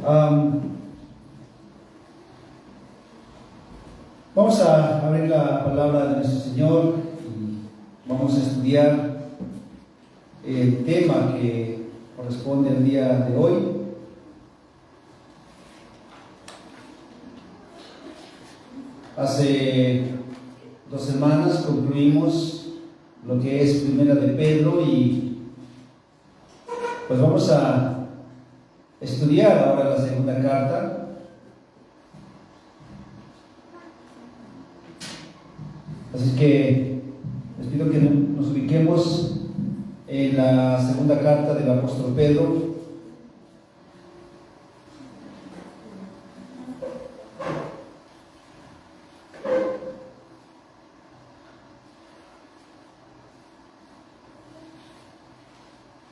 Vamos a abrir la palabra de nuestro Señor y vamos a estudiar el tema que corresponde al día de hoy. Hace 2 semanas concluimos lo que es Primera de Pedro y pues vamos a estudiar ahora la segunda carta. Así que les pido que nos ubiquemos en la segunda carta del apóstol Pedro.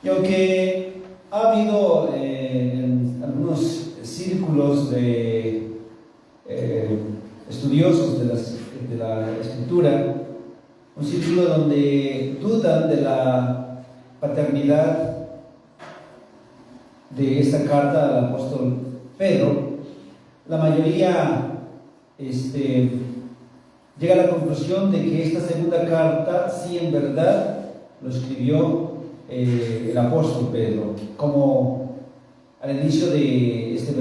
Y aunque ha habido en algunos círculos de estudiosos de la Escritura, un círculo donde dudan de la paternidad de esta carta al apóstol Pedro, la mayoría llega a la conclusión de que esta segunda carta sí en verdad lo escribió el apóstol Pedro. Como al inicio de este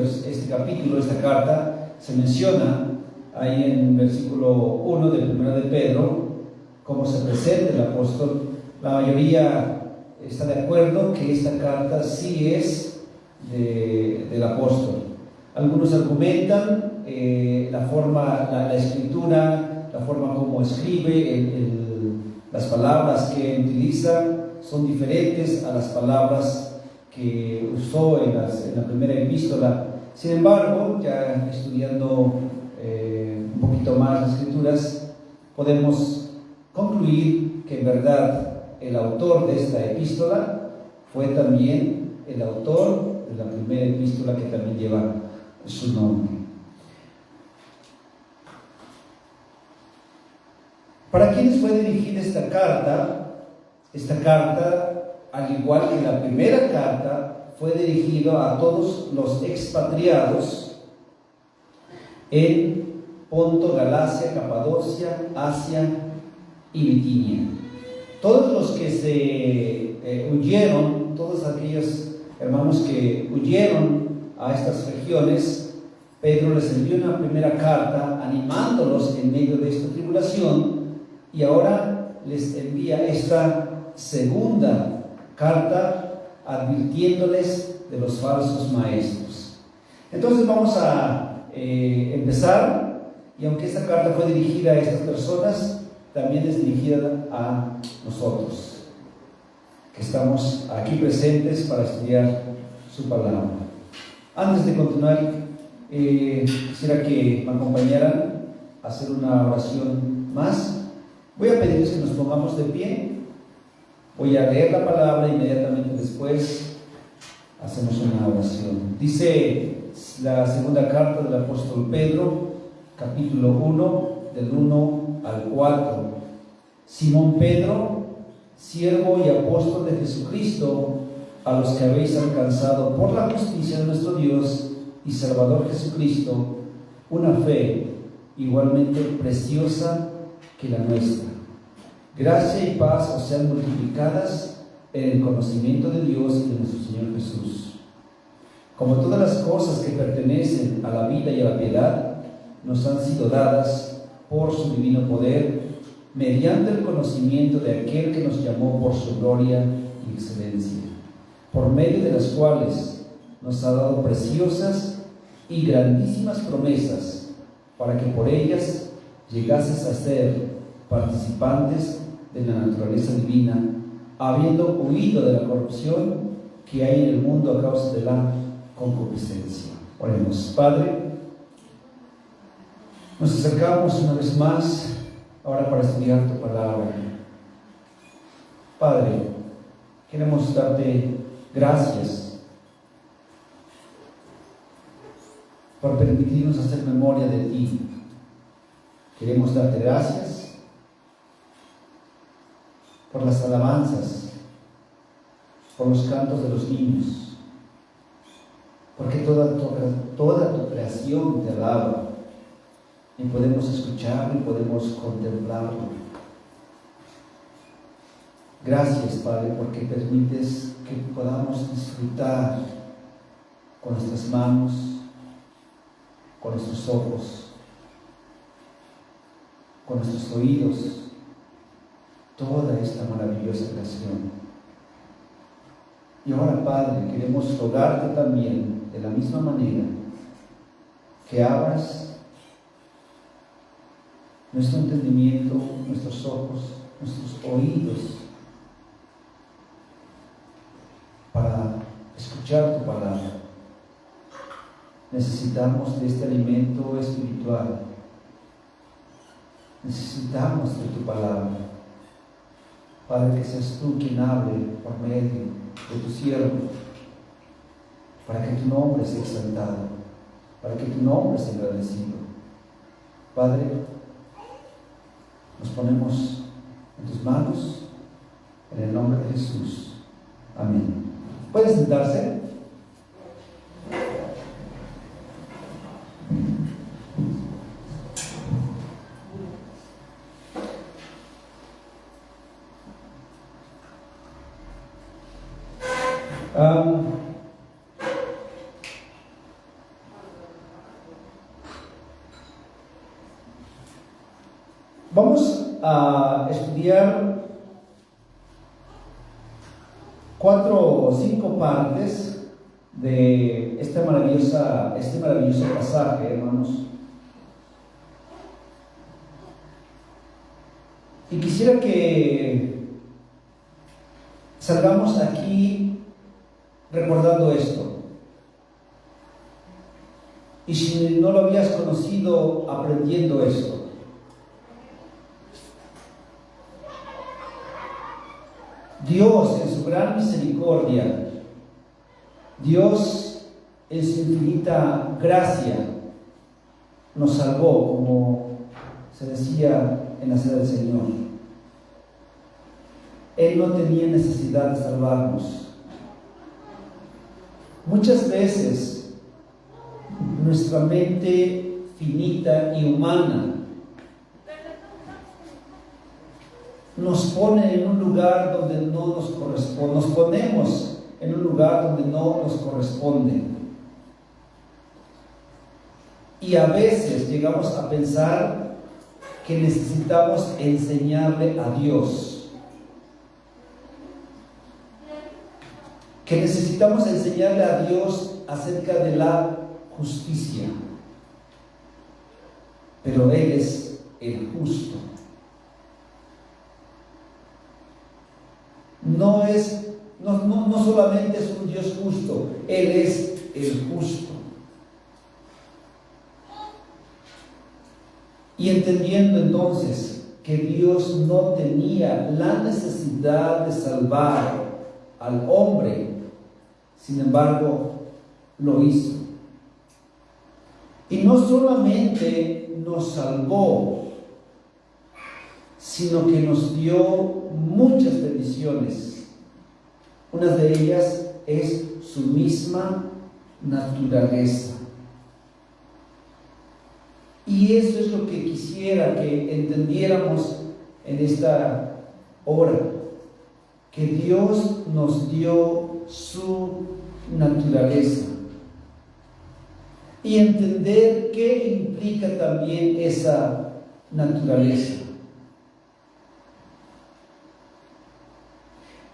capítulo, esta carta, se menciona ahí en versículo 1 de 1 de Pedro, cómo se presenta el apóstol. La mayoría está de acuerdo que esta carta sí es del apóstol. Algunos argumentan la escritura, la forma como escribe, las palabras que utiliza son diferentes a las palabras que usó en la primera epístola. Sin embargo, ya estudiando un poquito más las escrituras, podemos concluir que en verdad el autor de esta epístola fue también el autor de la primera epístola, que también lleva su nombre. ¿Para quiénes fue dirigida esta carta? Esta carta, al igual que la primera carta, fue dirigida a todos los expatriados en Ponto, Galacia, Capadocia, Asia y Bitinia. Todos los que se huyeron, todos aquellos hermanos que huyeron a estas regiones, Pedro les envió una primera carta animándolos en medio de esta tribulación, y ahora les envía esta segunda carta advirtiéndoles de los falsos maestros. Entonces vamos a empezar, y aunque esta carta fue dirigida a estas personas, también es dirigida a nosotros, que estamos aquí presentes para estudiar su palabra. Antes de continuar, quisiera que me acompañaran a hacer una oración más. Voy a pedirles que nos pongamos de pie. Voy a leer la palabra, inmediatamente después hacemos una oración. Dice la segunda carta del apóstol Pedro, capítulo 1, del 1 al 4. Simón Pedro, siervo y apóstol de Jesucristo, a los que habéis alcanzado por la justicia de nuestro Dios y Salvador Jesucristo una fe igualmente preciosa que la nuestra. Gracia y paz os sean multiplicadas en el conocimiento de Dios y de nuestro Señor Jesús. Como todas las cosas que pertenecen a la vida y a la piedad nos han sido dadas por su divino poder, mediante el conocimiento de aquel que nos llamó por su gloria y excelencia, por medio de las cuales nos ha dado preciosas y grandísimas promesas, para que por ellas llegases a ser participantes de la naturaleza divina, habiendo huido de la corrupción que hay en el mundo a causa de la concupiscencia. Oremos. Padre, nos acercamos una vez más ahora para estudiar tu palabra. Padre, queremos darte gracias por permitirnos hacer memoria de ti. Queremos darte gracias por las alabanzas, por los cantos de los niños. porque toda tu creación te alaba, y podemos escucharlo y podemos contemplarlo. Gracias, Padre, porque permites que podamos disfrutar con nuestras manos, con nuestros ojos, con nuestros oídos, toda esta maravillosa creación. Y ahora, Padre, queremos rogarte también, de la misma manera, que abras nuestro entendimiento, nuestros ojos, nuestros oídos, para escuchar tu palabra. Necesitamos de este alimento espiritual. Necesitamos de tu palabra. Padre, que seas tú quien hable por medio de tu siervo, para que tu nombre sea exaltado, para que tu nombre sea agradecido. Padre, nos ponemos en tus manos, en el nombre de Jesús. Amén. ¿Pueden sentarse? Vamos a estudiar 4 o 5 partes de este maravilloso pasaje, hermanos. Y quisiera que salgamos aquí recordando esto. Y si no lo habías conocido, aprendiendo esto. Dios en su gran misericordia, Dios en su infinita gracia nos salvó, como se decía en la cena del Señor. Él no tenía necesidad de salvarnos. Muchas veces nuestra mente finita y humana nos pone en un lugar donde no nos corresponde, nos ponemos en un lugar donde no nos corresponde. Y a veces llegamos a pensar que necesitamos enseñarle a Dios, que necesitamos enseñarle a Dios acerca de la justicia, pero Él es el justo. No solamente es un Dios justo, Él es el justo. Y entendiendo entonces que Dios no tenía la necesidad de salvar al hombre, sin embargo, lo hizo. Y no solamente nos salvó, sino que nos dio muchas bendiciones. Una de ellas es su misma naturaleza. Y eso es lo que quisiera que entendiéramos en esta hora, que Dios nos dio su naturaleza. Y entender qué implica también esa naturaleza.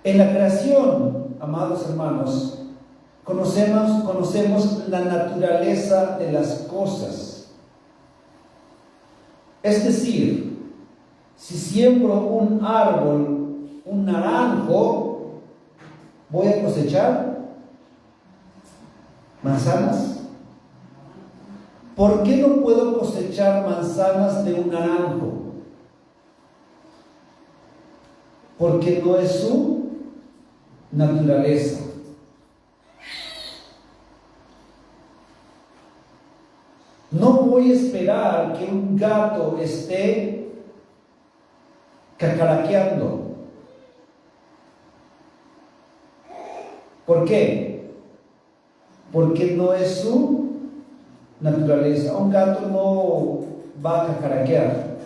En la creación, amados hermanos, conocemos la naturaleza de las cosas. Es decir, si siembro un árbol, un naranjo, ¿voy a cosechar manzanas? ¿Por qué no puedo cosechar manzanas de un naranjo? Porque no es su naturaleza. No voy a esperar que un gato esté cacaraqueando. ¿Por qué? porque no es su naturaleza. Un gato no va a cacaraquear,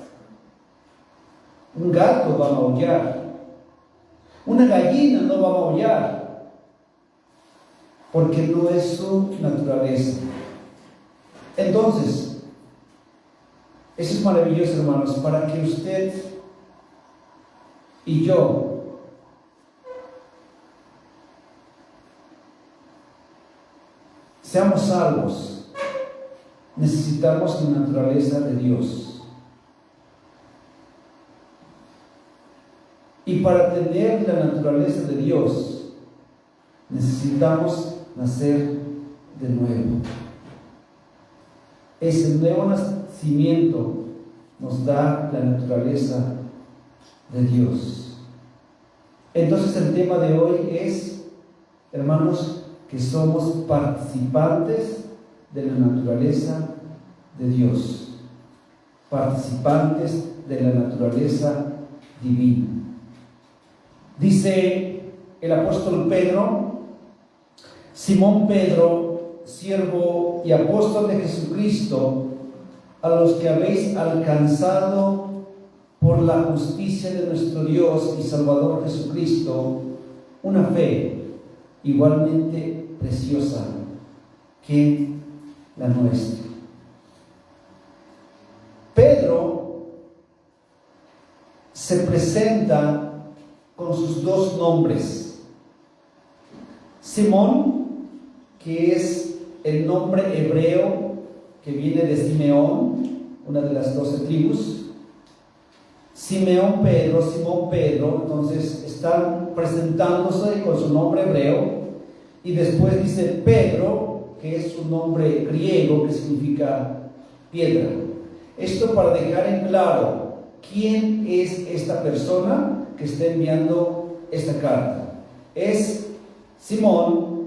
un gato va a maullar, una gallina no va a maullar, porque no es su naturaleza. Entonces, eso es maravilloso, hermanos, para que usted y yo seamos salvos. Necesitamos la naturaleza de Dios. Y para tener la naturaleza de Dios, necesitamos nacer de nuevo. Ese nuevo nacimiento nos da la naturaleza de Dios. Entonces el tema de hoy es, hermanos, que somos participantes de la naturaleza de Dios, participantes de la naturaleza divina. Dice el apóstol Pedro: Simón Pedro, siervo y apóstol de Jesucristo, a los que habéis alcanzado por la justicia de nuestro Dios y Salvador Jesucristo una fe igualmente preciosa que la nuestra. Pedro se presenta con sus dos nombres. Simón, que es el nombre hebreo que viene de Simeón, una de las 12 tribus. Simón Pedro, entonces están presentándose con su nombre hebreo, y después dice Pedro, que es su nombre griego, que significa piedra. Esto para dejar en claro quién es esta persona que está enviando esta carta. Es Simón,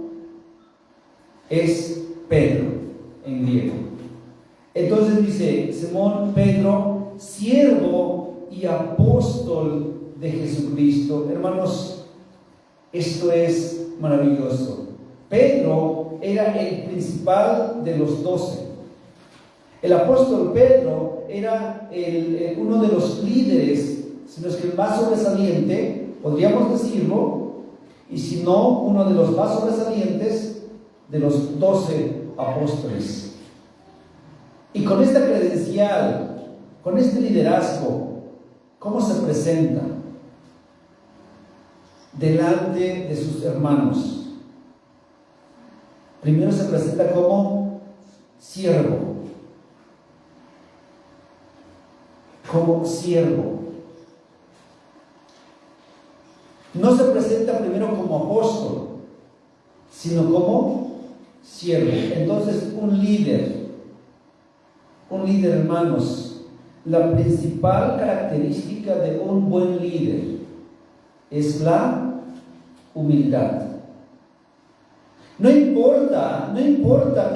es Pedro en griego. Entonces dice Simón Pedro, siervo y apóstol de Jesucristo. Hermanos, esto es maravilloso. Pedro era el principal de los 12. El apóstol Pedro era uno de los líderes, si no es que el más sobresaliente, podríamos decirlo, y si no, uno de los más sobresalientes de los 12 apóstoles. Y con esta credencial, con este liderazgo, ¿cómo se presenta delante de sus hermanos? Primero se presenta como siervo. Como siervo. No se presenta primero como apóstol, sino como siervo. Entonces, un líder, hermanos, la principal característica de un buen líder es la humildad. No importa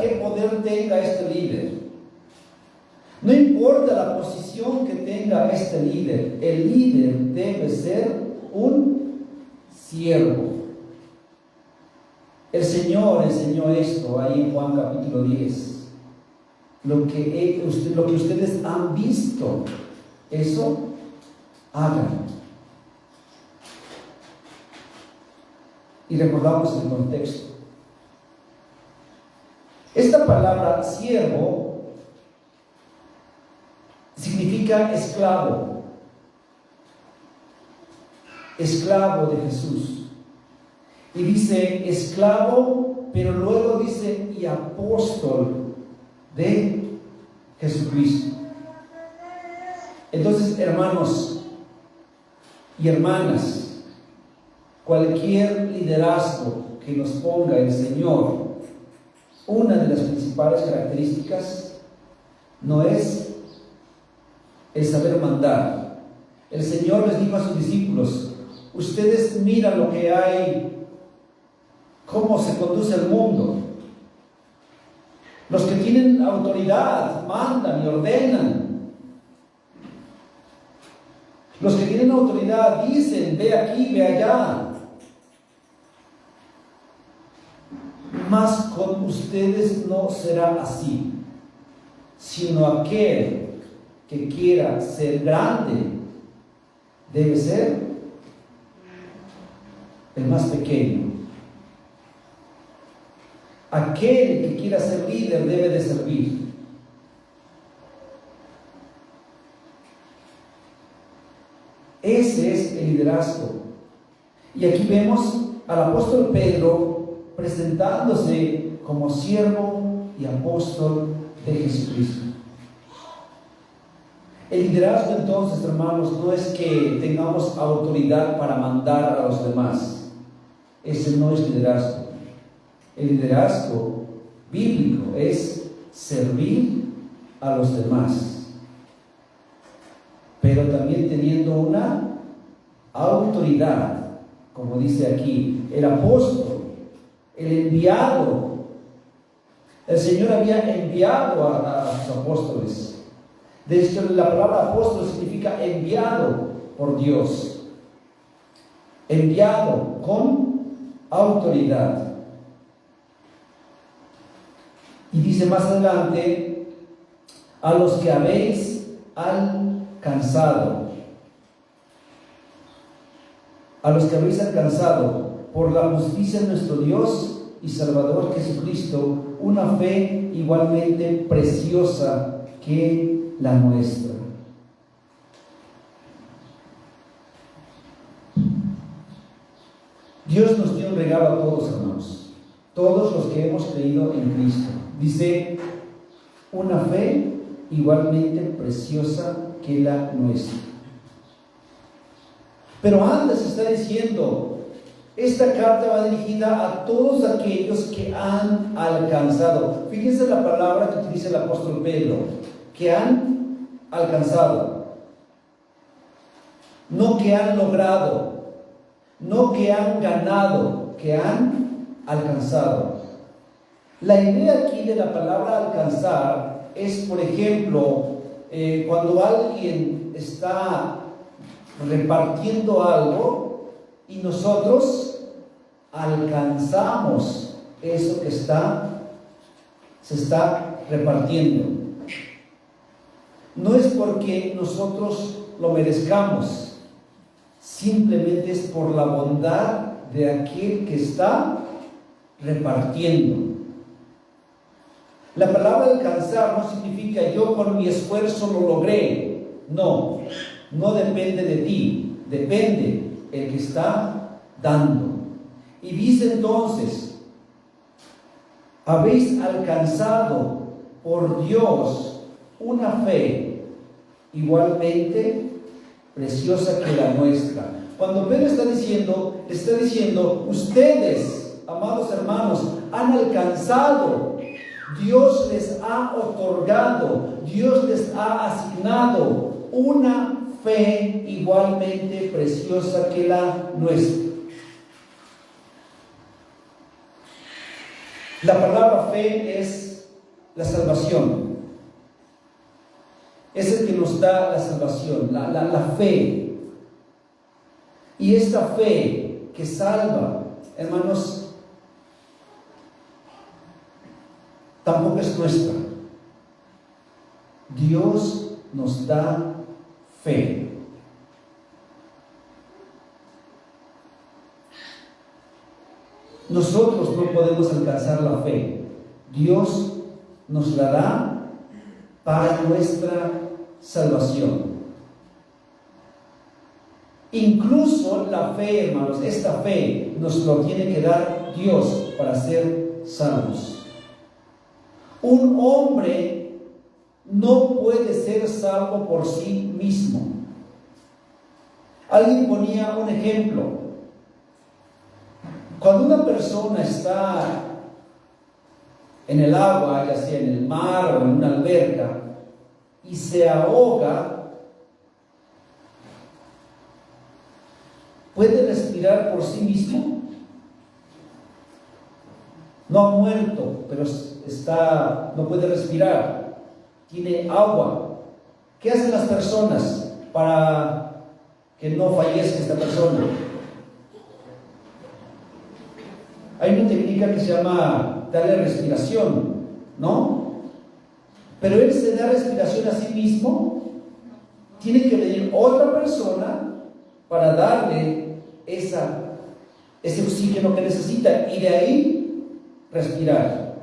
qué poder tenga este líder, no importa la posición que tenga este líder, el líder debe ser un siervo. El Señor enseñó esto ahí en Juan capítulo 10. Lo que ustedes han visto, eso hagan. Y recordamos el contexto. Esta palabra siervo significa esclavo de Jesús. Y dice esclavo, pero luego dice y apóstol de Jesucristo. Entonces, hermanos y hermanas, cualquier liderazgo que nos ponga el Señor, una de las principales características no es el saber mandar. El Señor les dijo a sus discípulos: ustedes miran lo que hay, cómo se conduce el mundo. Los que tienen autoridad mandan y ordenan. Los que tienen autoridad dicen: ve aquí, ve allá. mas con ustedes no será así, sino aquel que quiera ser grande debe ser el más pequeño. Aquel que quiera ser líder debe de servir. Ese es el liderazgo. Y aquí vemos al apóstol Pedro presentándose como siervo y apóstol de Jesucristo. El liderazgo, entonces, hermanos, no es que tengamos autoridad para mandar a los demás. Ese no es liderazgo. El liderazgo bíblico es servir a los demás, pero también teniendo una autoridad, como dice aquí, el apóstol, el enviado. El Señor había enviado a sus apóstoles. De hecho, la palabra apóstol significa enviado por Dios, enviado con autoridad. Y dice más adelante, a los que habéis alcanzado, por la justicia de nuestro Dios y Salvador Jesucristo, una fe igualmente preciosa que la nuestra. Dios nos dio un regalo a todos, hermanos, todos los que hemos creído en Cristo. Dice, una fe igualmente preciosa que la nuestra. Pero antes está diciendo, esta carta va dirigida a todos aquellos que han alcanzado. Fíjense la palabra que utiliza el apóstol Pedro, que han alcanzado. No que han logrado, no que han ganado, que han alcanzado. La idea aquí de la palabra alcanzar es, por ejemplo, cuando alguien está repartiendo algo y nosotros alcanzamos eso que se está repartiendo. No es porque nosotros lo merezcamos, simplemente es por la bondad de aquel que está repartiendo. La palabra alcanzar no significa yo con mi esfuerzo lo logré. No depende de ti, depende el que está dando. Y dice entonces, habéis alcanzado por Dios una fe igualmente preciosa que la nuestra. Cuando Pedro está diciendo, ustedes, amados hermanos, han alcanzado. Dios les ha otorgado, Dios les ha asignado una fe igualmente preciosa que la nuestra. La palabra fe es la salvación. Es el que nos da la salvación, la fe. Y esta fe que salva, hermanos, tampoco es nuestra. Dios nos da fe. Nosotros no podemos alcanzar la fe. Dios nos la da para nuestra salvación. Incluso la fe, hermanos, esta fe nos lo tiene que dar Dios para ser salvos. Un hombre no puede ser salvo por sí mismo. Alguien ponía un ejemplo. Cuando una persona está en el agua, ya sea en el mar o en una alberca, y se ahoga, ¿puede respirar por sí mismo? No ha muerto, pero no puede respirar, tiene agua. ¿Qué hacen las personas para que no fallezca esta persona? Hay una técnica que se llama darle respiración, ¿no? Pero Él se da respiración a sí mismo. Tiene que venir otra persona para darle ese oxígeno que necesita y de ahí respirar.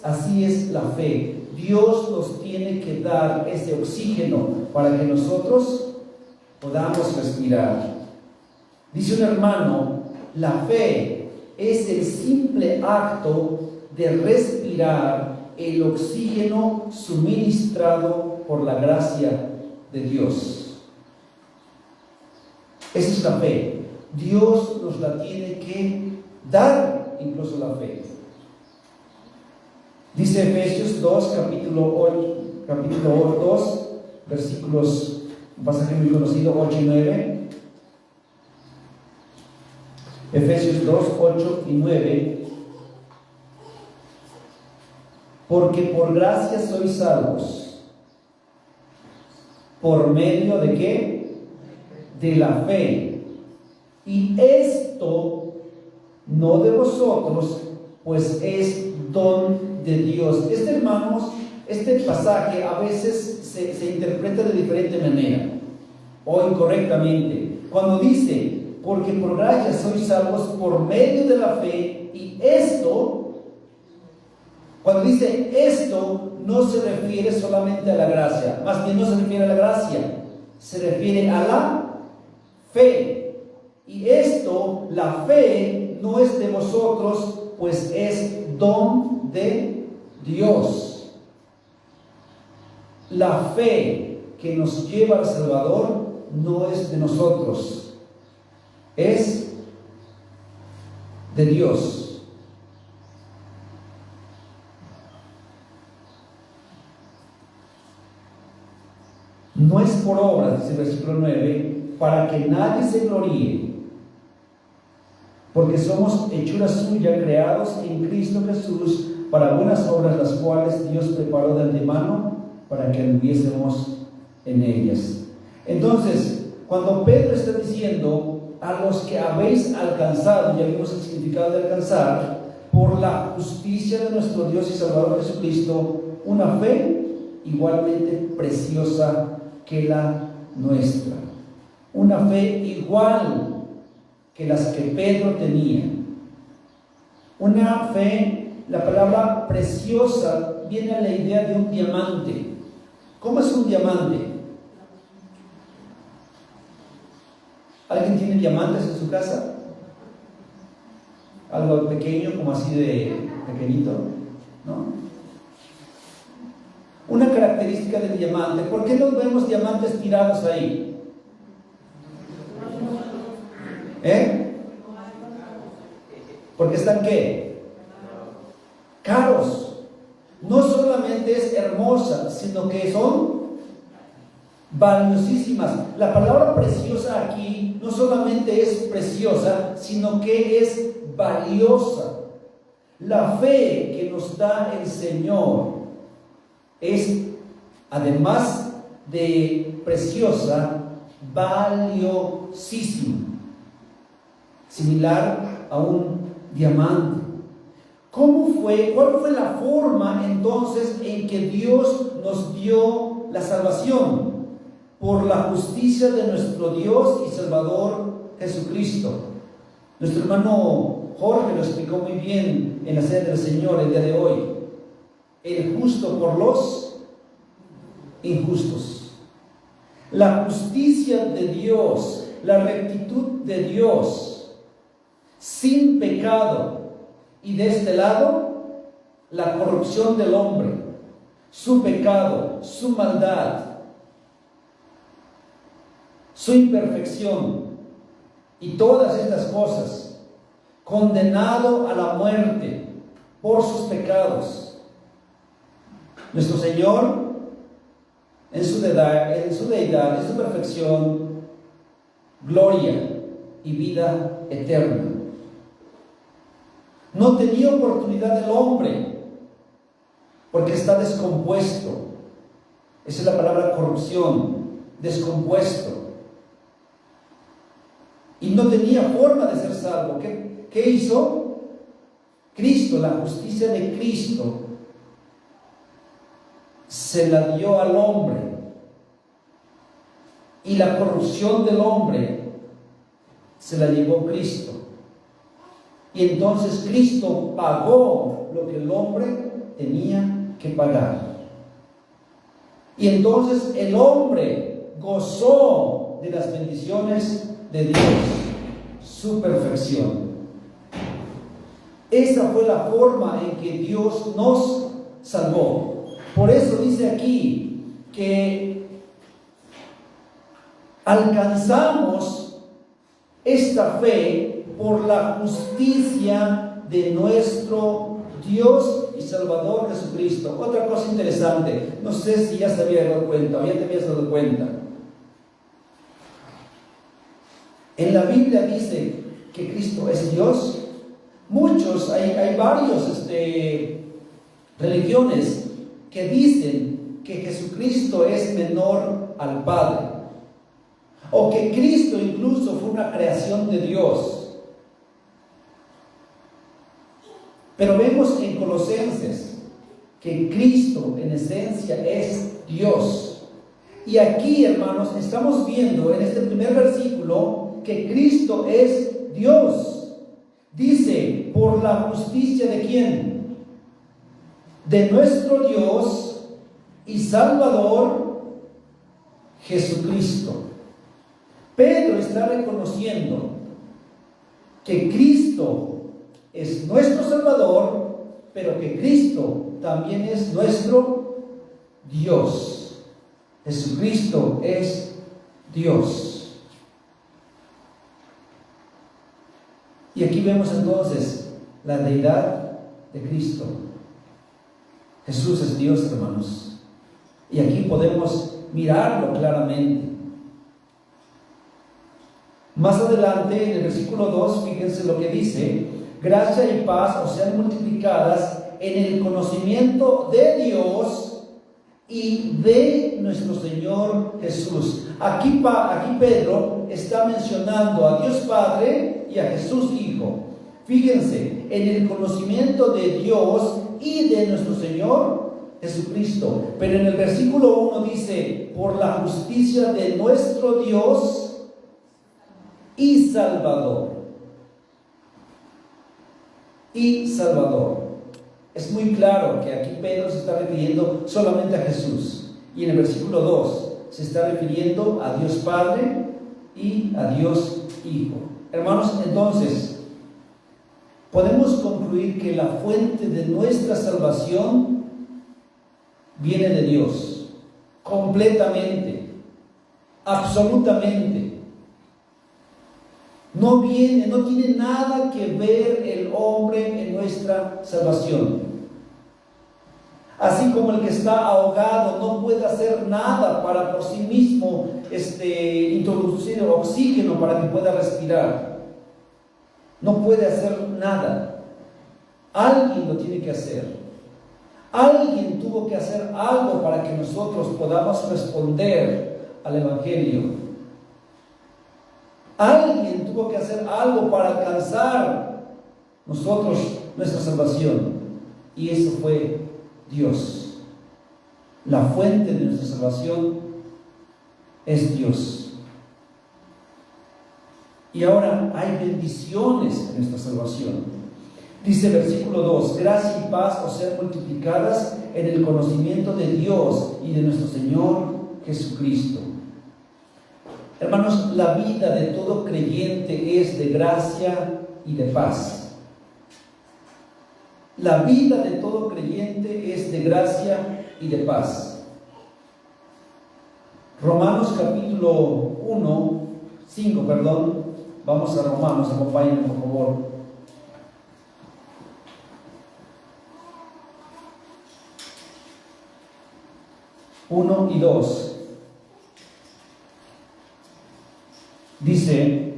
Así es la fe. Dios nos tiene que dar ese oxígeno para que nosotros podamos respirar. Dice un hermano, la fe es el simple acto de respirar el oxígeno suministrado por la gracia de Dios. Esa es la fe. Dios nos la tiene que dar, incluso la fe. Dice Efesios 2, capítulo 2, versículos, un pasaje muy conocido, 8 y 9. Efesios 2, 8 y 9. Porque por gracia sois salvos. ¿Por medio de qué? De la fe. Y esto no de vosotros, pues es don de Dios. Hermanos, este pasaje a veces se interpreta de diferente manera o incorrectamente. Cuando dice, porque por gracia sois salvos por medio de la fe, y esto, cuando dice esto, no se refiere solamente a la gracia, más bien no se refiere a la gracia, se refiere a la fe. Y esto, la fe, no es de vosotros, pues es don de Dios. La fe que nos lleva al Salvador no es de nosotros, es de Dios. No es por obras, dice el versículo 9, para que nadie se gloríe, porque somos hechura suya, creados en Cristo Jesús para buenas obras, las cuales Dios preparó de antemano para que anduviésemos en ellas. Entonces, cuando Pedro está diciendo a los que habéis alcanzado, ya vimos el significado de alcanzar, por la justicia de nuestro Dios y Salvador Jesucristo, una fe igualmente preciosa que la nuestra. Una fe igual que las que Pedro tenía. Una fe, la palabra preciosa viene a la idea de un diamante. ¿Cómo es un diamante? ¿Alguien tiene diamantes en su casa? Algo pequeño, como así de pequeñito, ¿no? Una característica del diamante. ¿Por qué no vemos diamantes tirados ahí? Porque están ¿qué? Caros. No solamente es hermosa, sino que son valiosísimas. La palabra preciosa aquí no solamente es preciosa, sino que es valiosa. La fe que nos da el Señor es, además de preciosa, valiosísima, similar a un diamante. ¿Cuál fue la forma entonces en que Dios nos dio la salvación? Por la justicia de nuestro Dios y Salvador Jesucristo. Nuestro hermano Jorge lo explicó muy bien en la cena del Señor el día de hoy. El justo por los injustos. La justicia de Dios, la rectitud de Dios, sin pecado. Y de este lado, la corrupción del hombre, su pecado, su maldad, su imperfección y todas estas cosas, condenado a la muerte por sus pecados. Nuestro Señor, en su deidad, en su perfección, gloria y vida eterna. No tenía oportunidad el hombre, porque está descompuesto. Esa es la palabra corrupción, descompuesto. Y no tenía forma de ser salvo. ¿Qué hizo? Cristo, la justicia de Cristo, se la dio al hombre, y la corrupción del hombre se la llevó Cristo. Y entonces Cristo pagó lo que el hombre tenía que pagar. Y entonces el hombre gozó de las bendiciones de Dios, su perfección. Esa fue la forma en que Dios nos salvó. Por eso dice aquí que alcanzamos esta fe por la justicia de nuestro Dios y Salvador Jesucristo. Otra cosa interesante, no sé si ya se había dado cuenta o ya te habías dado cuenta. En la Biblia dice que Cristo es Dios. Hay varios religiones que dicen que Jesucristo es menor al Padre, o que Cristo incluso fue una creación de Dios. Pero vemos en Colosenses que Cristo en esencia es Dios. Y aquí, hermanos, estamos viendo en este primer versículo que Cristo es Dios. Dice, por la justicia ¿de quién? De nuestro Dios y Salvador Jesucristo. Pedro está reconociendo que Cristo es nuestro Salvador, pero que Cristo también es nuestro Dios. Jesucristo es Dios. Y aquí vemos entonces la deidad de Cristo. Jesús es Dios, hermanos. Y aquí podemos mirarlo claramente. Más adelante, en el versículo 2, fíjense lo que dice: gracia y paz os sean multiplicadas en el conocimiento de Dios y de nuestro Señor Jesús. Aquí Pedro está mencionando a Dios Padre y a Jesús Hijo. Fíjense, en el conocimiento de Dios y de nuestro Señor Jesucristo. Pero en el versículo 1 dice, por la justicia de nuestro Dios y Salvador. Y Salvador. Es muy claro que aquí Pedro se está refiriendo solamente a Jesús. Y en el versículo 2 se está refiriendo a Dios Padre y a Dios Hijo. Hermanos, entonces, podemos concluir que la fuente de nuestra salvación viene de Dios. Completamente. Absolutamente. No tiene nada que ver el hombre en nuestra salvación. Así como el que está ahogado no puede hacer nada para por sí mismo introducir oxígeno para que pueda respirar. No puede hacer nada. Alguien lo tiene que hacer. Alguien tuvo que hacer algo para que nosotros podamos responder al Evangelio. Alguien tuvo que hacer algo para alcanzar nosotros nuestra salvación. Y eso fue Dios. La fuente de nuestra salvación es Dios. Y ahora hay bendiciones en nuestra salvación. Dice el versículo 2: gracia y paz os sean multiplicadas en el conocimiento de Dios y de nuestro Señor Jesucristo. Hermanos, la vida de todo creyente es de gracia y de paz. La vida de todo creyente es de gracia y de paz. Romanos capítulo 5, vamos a Romanos, acompáñenme por favor. Uno y 2. Dice: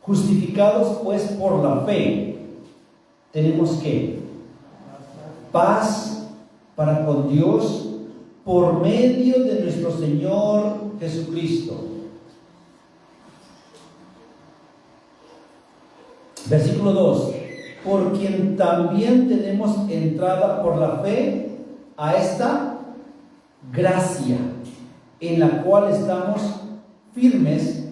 justificados pues por la fe, tenemos que paz para con Dios por medio de nuestro Señor Jesucristo. Versículo 2: por quien también tenemos entrada por la fe a esta gracia, en la cual estamos firmes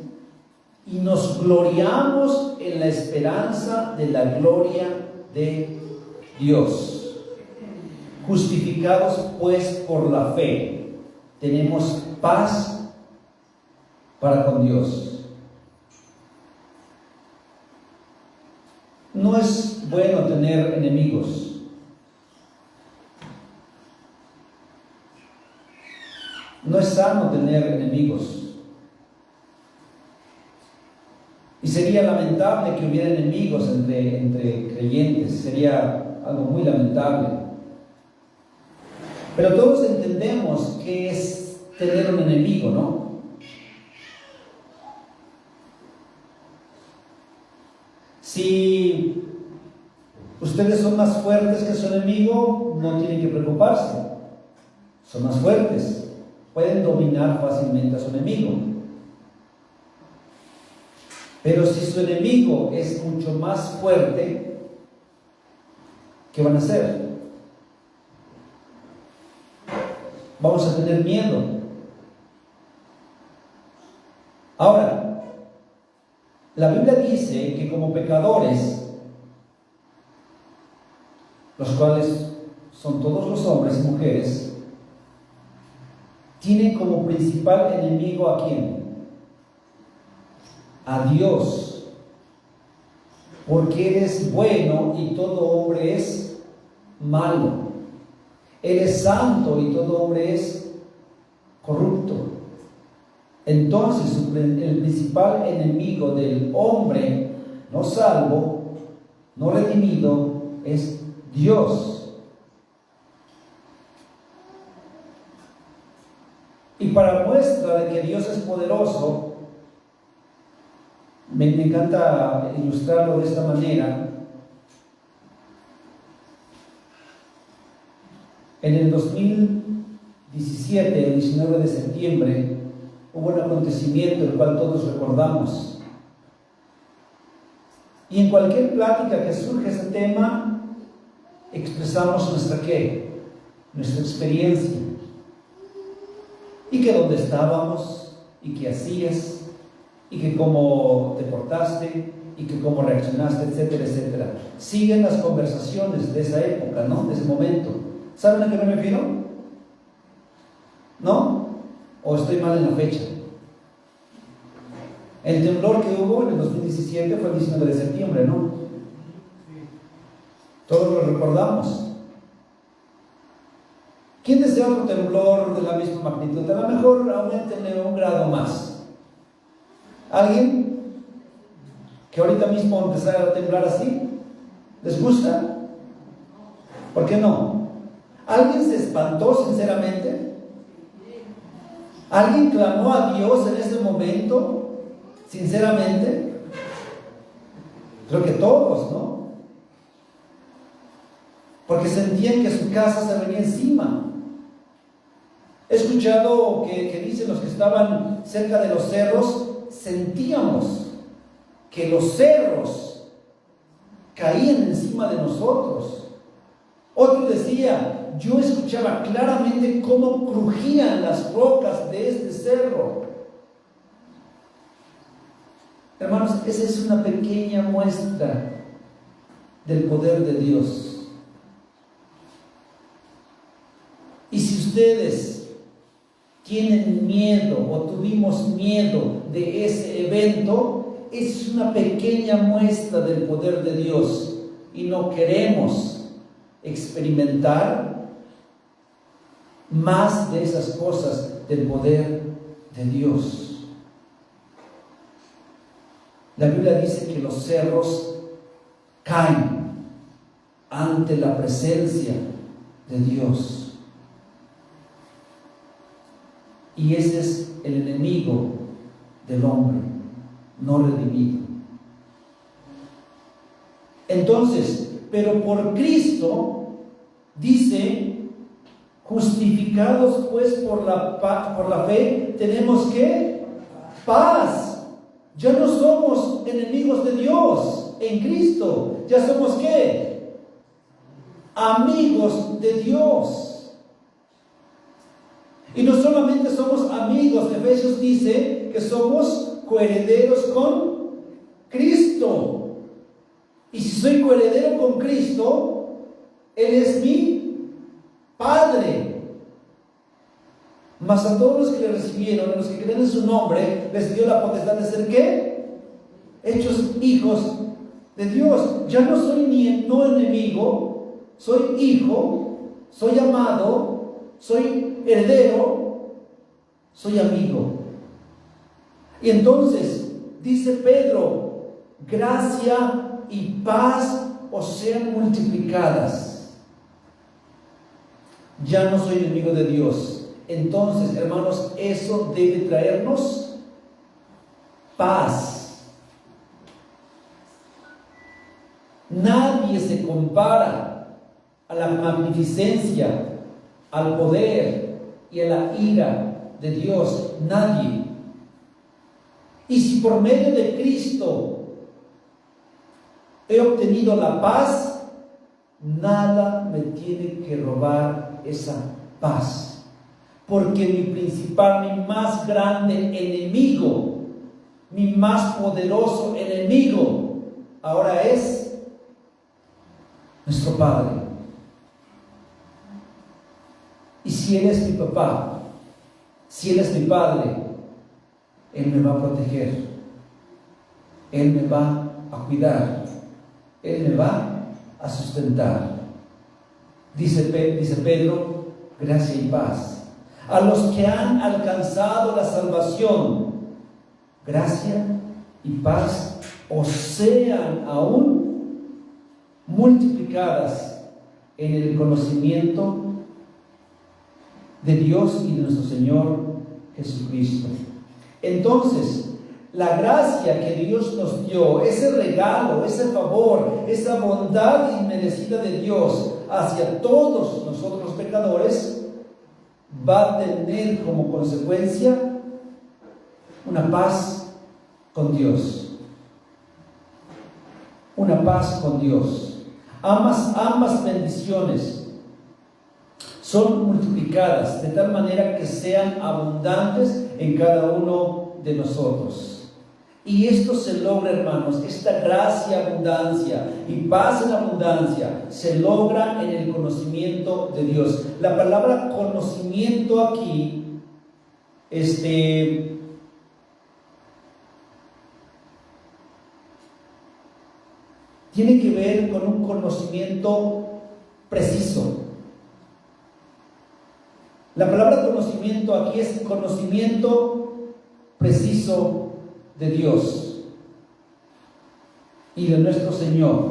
y nos gloriamos en la esperanza de la gloria de Dios. Justificados pues por la fe, tenemos paz para con Dios. No es bueno tener enemigos. No es sano tener enemigos. Y sería lamentable que hubiera enemigos entre creyentes. Sería algo muy lamentable. Pero todos entendemos qué es tener un enemigo, ¿no? Si ustedes son más fuertes que su enemigo, no tienen que preocuparse. Son más fuertes. Pueden dominar fácilmente a su enemigo. Pero si su enemigo es mucho más fuerte, ¿qué van a hacer? Vamos a tener miedo. Ahora, la Biblia dice que como pecadores, los cuales son todos los hombres y mujeres, tienen como principal enemigo ¿a quién? A Dios. Porque Él es bueno y todo hombre es malo. Él es santo y todo hombre es corrupto. Entonces, el principal enemigo del hombre no salvo, no redimido, es Dios. Y para muestra de que Dios es poderoso, me encanta ilustrarlo de esta manera. En el 2017, el 19 de septiembre, hubo un acontecimiento el cual todos recordamos. Y en cualquier plática que surge ese tema, expresamos nuestra experiencia. Y que dónde estábamos, y qué hacías, y que cómo te portaste, y que cómo reaccionaste, etcétera, etcétera. Siguen las conversaciones de esa época, ¿no? De ese momento. ¿Saben a qué me refiero? ¿No? ¿O estoy mal en la fecha? El temblor que hubo en el 2017 fue el 19 de septiembre, ¿no? Todos lo recordamos. ¿Quién desea otro temblor de la misma magnitud? A lo mejor aumentenle un grado más. ¿Alguien? Que ahorita mismo empezara a temblar así. ¿Les gusta? ¿Por qué no? ¿Alguien se espantó sinceramente? ¿Alguien clamó a Dios en ese momento sinceramente? Creo que todos, ¿no? Porque sentían que su casa se venía encima. He escuchado que dicen los que estaban cerca de los cerros, sentíamos que los cerros caían encima de nosotros. Otro decía, yo escuchaba claramente cómo crujían las rocas de este cerro. Hermanos, esa es una pequeña muestra del poder de Dios. Y si ustedes tienen miedo o tuvimos miedo de ese evento, es una pequeña muestra del poder de Dios y no queremos experimentar más de esas cosas del poder de Dios. La Biblia dice que los cerros caen ante la presencia de Dios. Y ese es el enemigo del hombre, no redimido. Entonces, pero por Cristo, dice, justificados pues por la fe, tenemos ¿qué? Paz. Ya no somos enemigos de Dios. en Cristo. ¿Ya somos qué? Amigos de Dios. Y no solamente somos amigos, Efesios dice que somos coherederos con Cristo. Y si soy coheredero con Cristo, Él es mi Padre. Mas a todos los que le recibieron, a los que creen en su nombre, les dio la potestad de ser ¿qué? Hechos hijos de Dios. Ya no soy no enemigo, soy hijo, soy amado, soy heredero, soy amigo. Y entonces dice Pedro: gracia y paz os sean multiplicadas. Ya no soy enemigo de Dios. Entonces, hermanos, eso debe traernos paz. Nadie se compara a la magnificencia, al poder y a la ira de Dios. Nadie. Y si por medio de Cristo he obtenido la paz, nada me tiene que robar esa paz. Porque mi principal, mi más grande enemigo, mi más poderoso enemigo, ahora es nuestro Padre. Y si Él es mi papá, si Él es mi Padre, Él me va a proteger, Él me va a cuidar, Él me va a sustentar. Dice Pedro: gracia y paz a los que han alcanzado la salvación, gracia y paz os sean aún multiplicadas en el conocimiento de Dios y de nuestro Señor Jesucristo. Entonces, la gracia que Dios nos dio, ese regalo, ese favor, esa bondad inmerecida de Dios hacia todos nosotros los pecadores, va a tener como consecuencia una paz con Dios. Una paz con Dios. Ambas bendiciones son multiplicadas de tal manera que sean abundantes en cada uno de nosotros. Y esto se logra, hermanos, esta gracia, abundancia y paz en abundancia se logra en el conocimiento de Dios. La palabra conocimiento aquí, tiene que ver con un conocimiento preciso. La palabra conocimiento aquí es conocimiento preciso de Dios y de nuestro Señor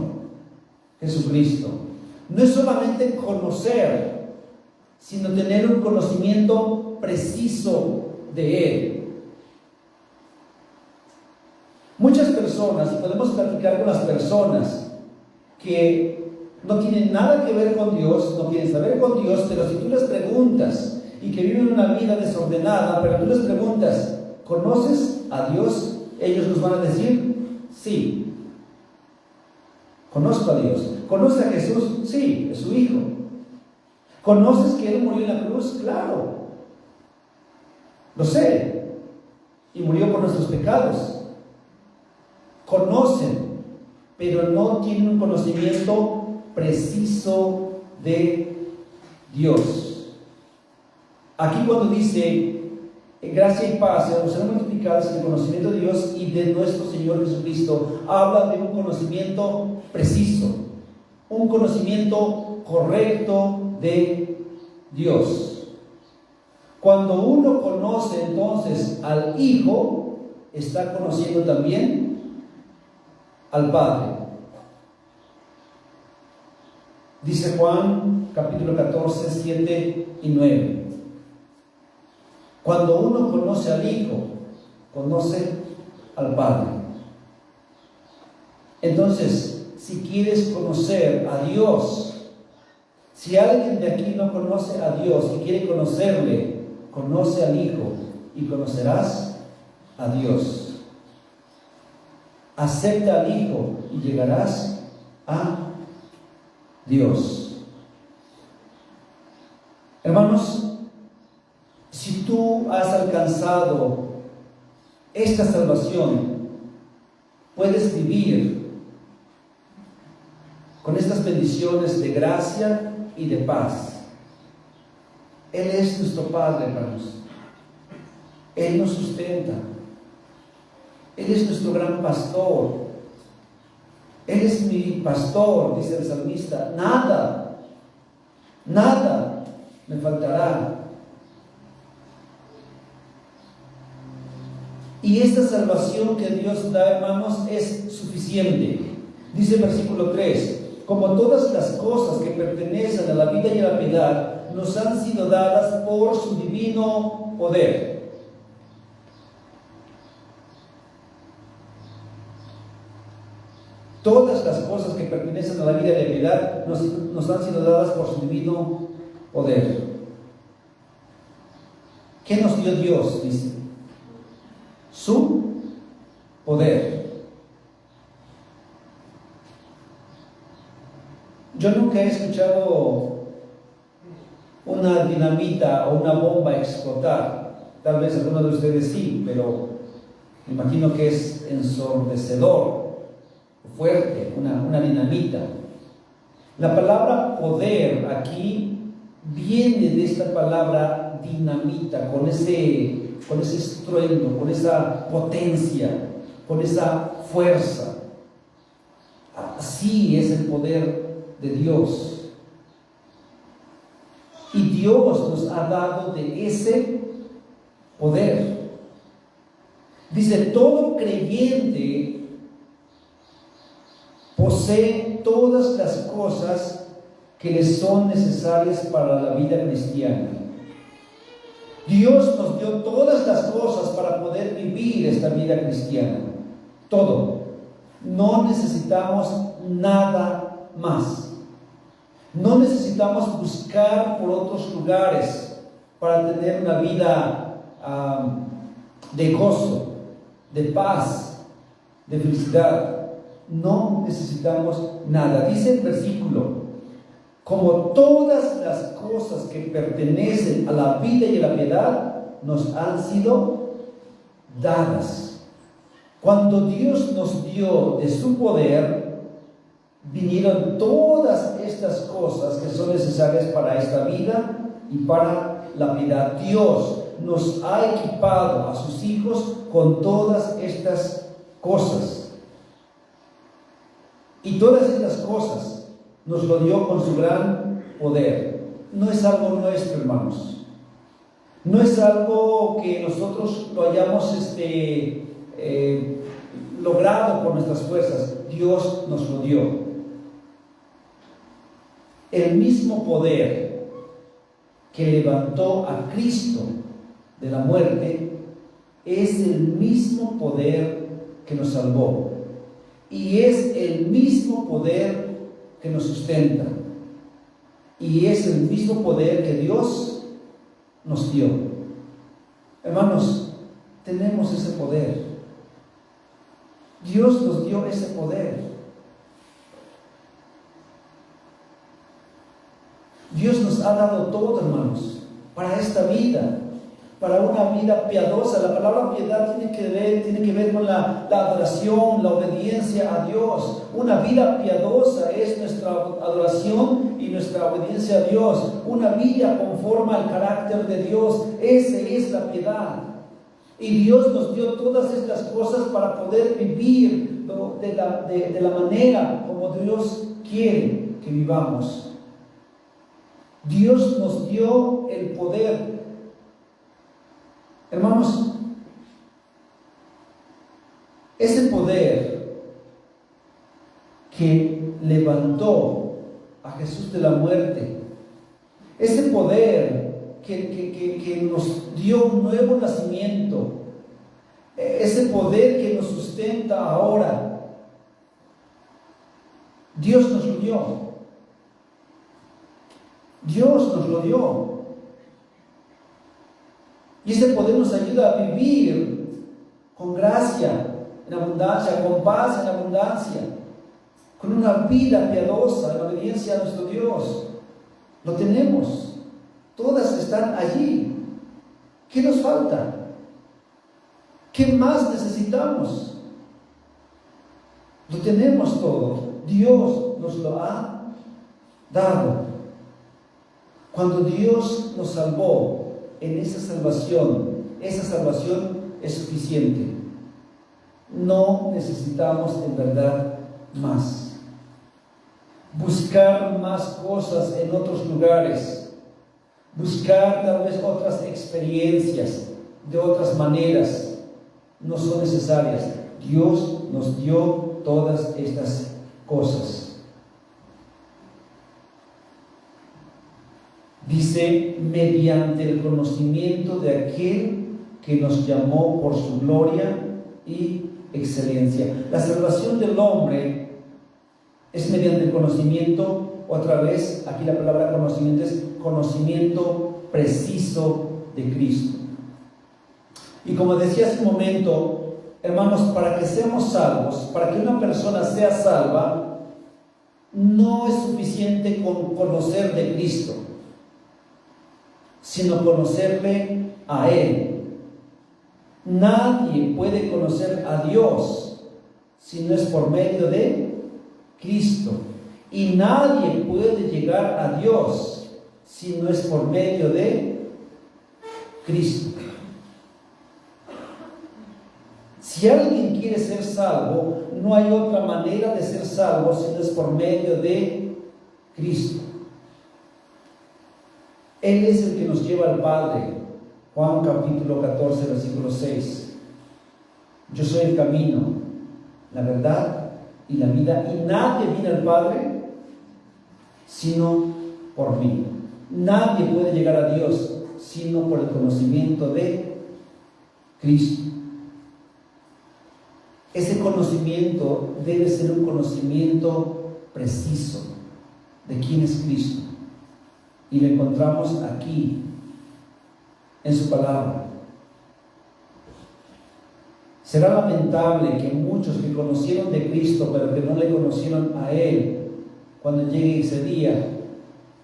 Jesucristo. No es solamente conocer, sino tener un conocimiento preciso de Él. Muchas personas, y podemos platicar con las personas que no tienen nada que ver con Dios, no quieren saber con Dios, pero si tú les preguntas, y que viven una vida desordenada, pero tú les preguntas: ¿conoces a Dios? Ellos nos van a decir: sí, conozco a Dios. ¿Conoces a Jesús? Sí, es su Hijo. ¿Conoces que Él murió en la cruz? Claro, lo sé, y murió por nuestros pecados. Conocen, pero no tienen un conocimiento preciso de Dios. Aquí cuando dice gracia y paz serán multiplicadas en el conocimiento de Dios y de nuestro Señor Jesucristo, habla de un conocimiento preciso, un conocimiento correcto de Dios. Cuando uno conoce entonces al Hijo, está conociendo también al Padre. Dice Juan capítulo 14, 7 y 9. Cuando uno conoce al Hijo, conoce al Padre. Entonces, si quieres conocer a Dios, si alguien de aquí no conoce a Dios y quiere conocerle, conoce al Hijo y conocerás a Dios. acepta al Hijo y llegarás a Dios. Hermanos, si tú has alcanzado esta salvación, puedes vivir con estas bendiciones de gracia y de paz. Él es nuestro Padre, hermanos. Él nos sustenta. Él es nuestro gran pastor. Él es mi pastor, dice el salmista. Nada me faltará. Y esta salvación que Dios da, hermanos, es suficiente. Dice el versículo 3: como todas las cosas que pertenecen a la vida y a la piedad nos han sido dadas por su divino poder. Todas las cosas que pertenecen a la vida y a la piedad nos han sido dadas por su divino poder. ¿Qué nos dio Dios? Dice: su poder. Yo nunca he escuchado una dinamita o una bomba explotar. Tal vez algunos de ustedes sí, pero me imagino que es ensordecedor, fuerte, una dinamita. La palabra poder aquí viene de esta palabra dinamita, con ese estruendo, con esa potencia, con esa fuerza. Así es el poder de Dios. Y Dios nos ha dado de ese poder. Dice: todo creyente posee todas las cosas que le son necesarias para la vida cristiana. Dios nos dio todas las cosas para poder vivir esta vida cristiana. Todo. No necesitamos nada más. No necesitamos buscar por otros lugares para tener una vida de gozo, de paz, de felicidad. No necesitamos nada. Dice el versículo: como todas las cosas que pertenecen a la vida y a la piedad nos han sido dadas. Cuando Dios nos dio de su poder, vinieron todas estas cosas que son necesarias para esta vida y para la piedad. Dios nos ha equipado a sus hijos con todas estas cosas. Y todas estas cosas nos lo dio con su gran poder. No es algo nuestro, hermanos. No es algo que nosotros lo hayamos logrado por nuestras fuerzas. Dios nos lo dio. El mismo poder que levantó a Cristo de la muerte es el mismo poder que nos salvó. Y es el mismo poder que nos sustenta. Y es el mismo poder que Dios nos dio. Hermanos, tenemos ese poder. Dios nos dio ese poder. Dios nos ha dado todo, hermanos, para esta vida, para una vida piadosa. La palabra piedad tiene que ver con la adoración, la obediencia a Dios. Una vida piadosa es nuestra adoración y nuestra obediencia a Dios. Una vida conforme al carácter de Dios. Esa es la piedad. Y Dios nos dio todas estas cosas para poder vivir de la manera como Dios quiere que vivamos. Dios nos dio el poder. Hermanos, ese poder que levantó a Jesús de la muerte, ese poder que nos dio un nuevo nacimiento, ese poder que nos sustenta ahora, Dios nos lo dio. Dios nos lo dio. Y ese poder nos ayuda a vivir con gracia en abundancia, con paz en abundancia, con una vida piadosa, en obediencia a nuestro Dios. Lo tenemos. Todas están allí. ¿Qué nos falta? ¿Qué más necesitamos? Lo tenemos todo. Dios nos lo ha dado. Cuando Dios nos salvó en esa salvación es suficiente. No necesitamos en verdad más. Buscar más cosas en otros lugares. Buscar tal vez otras experiencias de otras maneras no son necesarias. Dios nos dio todas estas cosas. Dice, mediante el conocimiento de aquel que nos llamó por su gloria y excelencia. La salvación del hombre es mediante el conocimiento, otra vez, aquí la palabra conocimiento es conocimiento preciso de Cristo. Y como decía hace un momento, hermanos, para que seamos salvos, para que una persona sea salva, no es suficiente con conocer de Cristo, sino conocerle a Él. Nadie puede conocer a Dios si no es por medio de Cristo. Y nadie puede llegar a Dios si no es por medio de Cristo. Si alguien quiere ser salvo, no hay otra manera de ser salvo si no es por medio de Cristo. Él es el que nos lleva al Padre. Juan capítulo 14, versículo 6. Yo soy el camino, la verdad y la vida, y nadie viene al Padre sino por mí. Nadie puede llegar a Dios sino por el conocimiento de Cristo. Ese conocimiento debe ser un conocimiento preciso de quién es Cristo. Y lo encontramos aquí, en su palabra. Será lamentable que muchos que conocieron de Cristo, pero que no le conocieron a Él, cuando llegue ese día,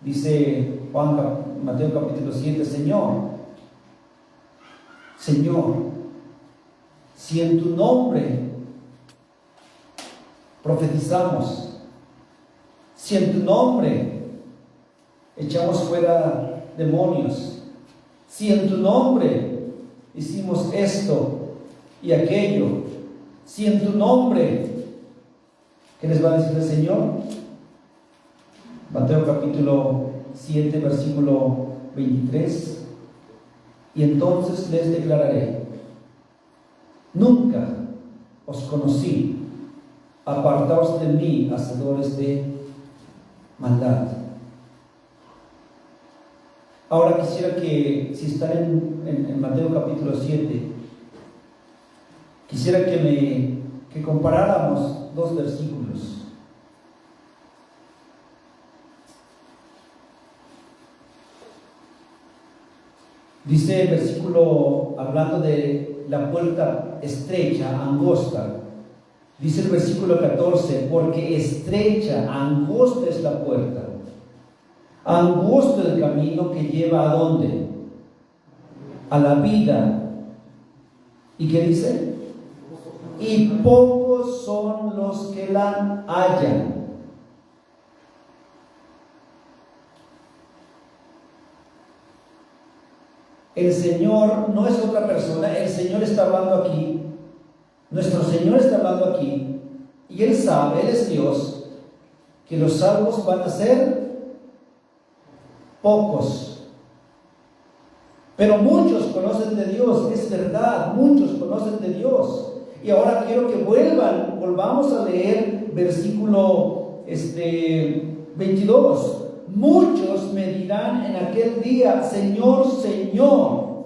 dice Mateo capítulo 7, Señor, si en tu nombre profetizamos, si en tu nombre echamos fuera demonios, si en tu nombre hicimos esto y aquello, si en tu nombre, ¿qué les va a decir el Señor? Mateo capítulo 7, versículo 23. Y entonces les declararé: nunca os conocí, apartaos de mí, hacedores de maldad. Ahora quisiera que, si están en Mateo capítulo 7, quisiera que comparáramos dos versículos. Dice el versículo, hablando de la puerta estrecha, angosta, dice el versículo 14, porque estrecha, angosta es la puerta, angosto el camino que lleva ¿a dónde? A la vida. ¿Y qué dice? Y pocos son los que la hallan. El Señor no es otra persona, el Señor está hablando aquí, nuestro Señor está hablando aquí, y Él sabe, Él es Dios, que los salvos van a ser pocos. Pero muchos conocen de Dios, es verdad, muchos conocen de Dios. Y ahora quiero que volvamos a leer versículo 22. Muchos me dirán en aquel día: Señor, Señor,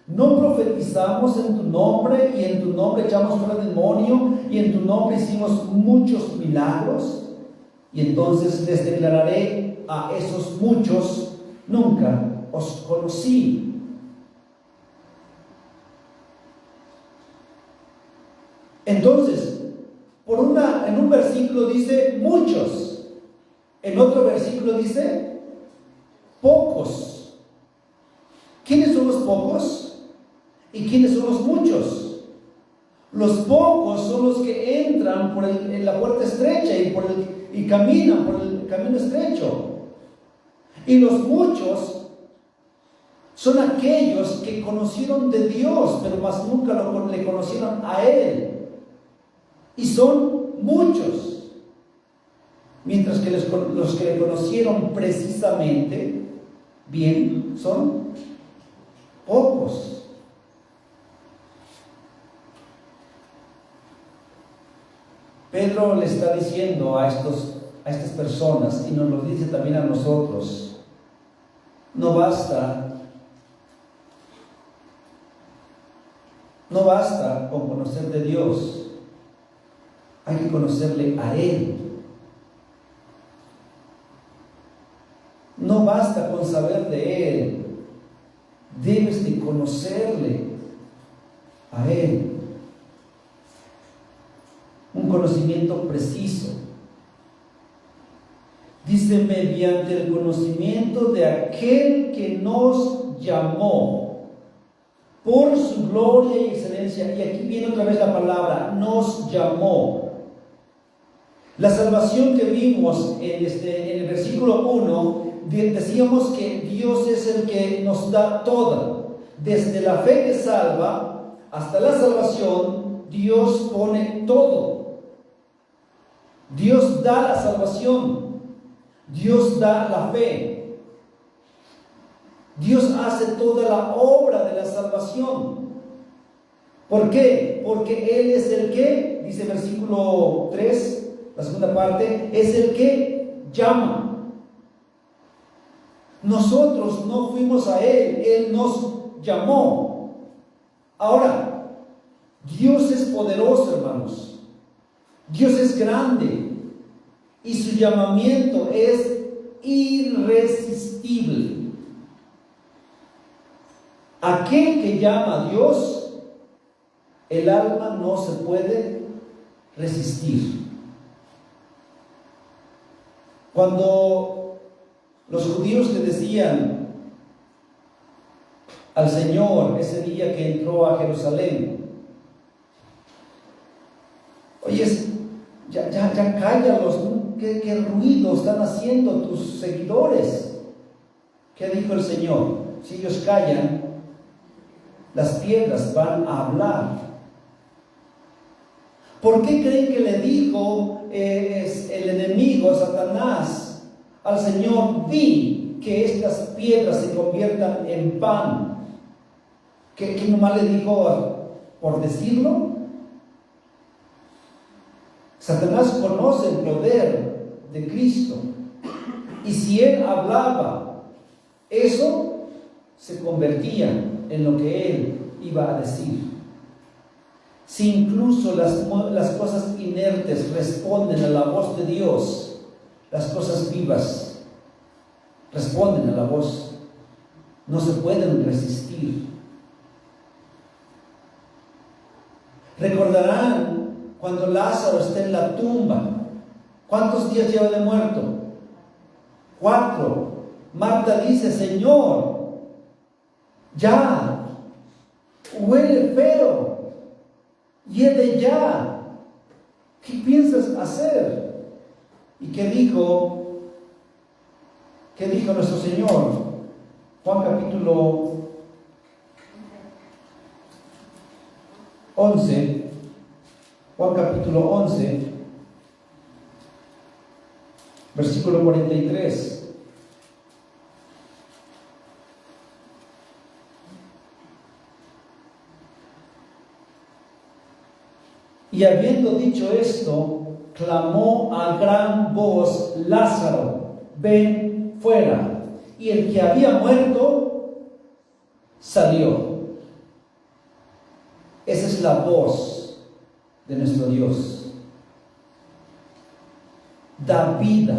¿no profetizamos en tu nombre, y en tu nombre echamos fuera demonio, y en tu nombre hicimos muchos milagros? Y entonces les declararé a esos muchos: nunca os conocí. Entonces, en un versículo dice muchos, en otro versículo dice pocos. ¿Quiénes son los pocos? ¿Y quiénes son los muchos? Los pocos son los que entran en la puerta estrecha y caminan por el camino estrecho. Y los muchos son aquellos que conocieron de Dios, pero más nunca le conocieron a Él. Y son muchos. Mientras que los que le conocieron precisamente bien son pocos. Pedro le está diciendo a estas personas, y nos lo dice también a nosotros, no basta con conocer de Dios, hay que conocerle a Él. No basta con saber de Él, debes de conocerle a Él. Un conocimiento preciso. Dice, mediante el conocimiento de aquel que nos llamó por su gloria y excelencia. Y aquí viene otra vez la palabra, nos llamó. La salvación que vimos en el versículo 1, decíamos que Dios es el que nos da toda. Desde la fe que salva hasta la salvación, Dios pone todo. Dios da la salvación. Dios da la fe. Dios hace toda la obra de la salvación. ¿Por qué? Porque Él es el que, dice el versículo 3, la segunda parte, es el que llama. Nosotros no fuimos a Él nos llamó. Ahora, Dios es poderoso, hermanos. Dios es grande y su llamamiento es irresistible. Aquel que llama a Dios, el alma no se puede resistir. Cuando los judíos le decían al Señor ese día que entró a Jerusalén, oye, ya cállalos, ¿qué ruido están haciendo tus seguidores? ¿Qué dijo el Señor? Si ellos callan, las piedras van a hablar. ¿Por qué creen que le dijo el enemigo, Satanás, al Señor, di que estas piedras se conviertan en pan? ¿Qué nomás le dijo por decirlo? Satanás conoce el poder de Cristo, y si él hablaba, eso se convertía en lo que él iba a decir. Si incluso las cosas inertes responden a la voz de Dios, las cosas vivas responden a la voz, no se pueden resistir. Recordarán cuando Lázaro está en la tumba, ¿cuántos días lleva de muerto? 4. Marta dice, Señor, ya, huele feo, hiede ya, ¿qué piensas hacer? ¿Y qué dijo nuestro Señor? Juan capítulo 11, versículo 43. Y habiendo dicho esto, clamó a gran voz, Lázaro, ven fuera. Y el que había muerto salió. Esa es la voz de nuestro Dios. Da vida.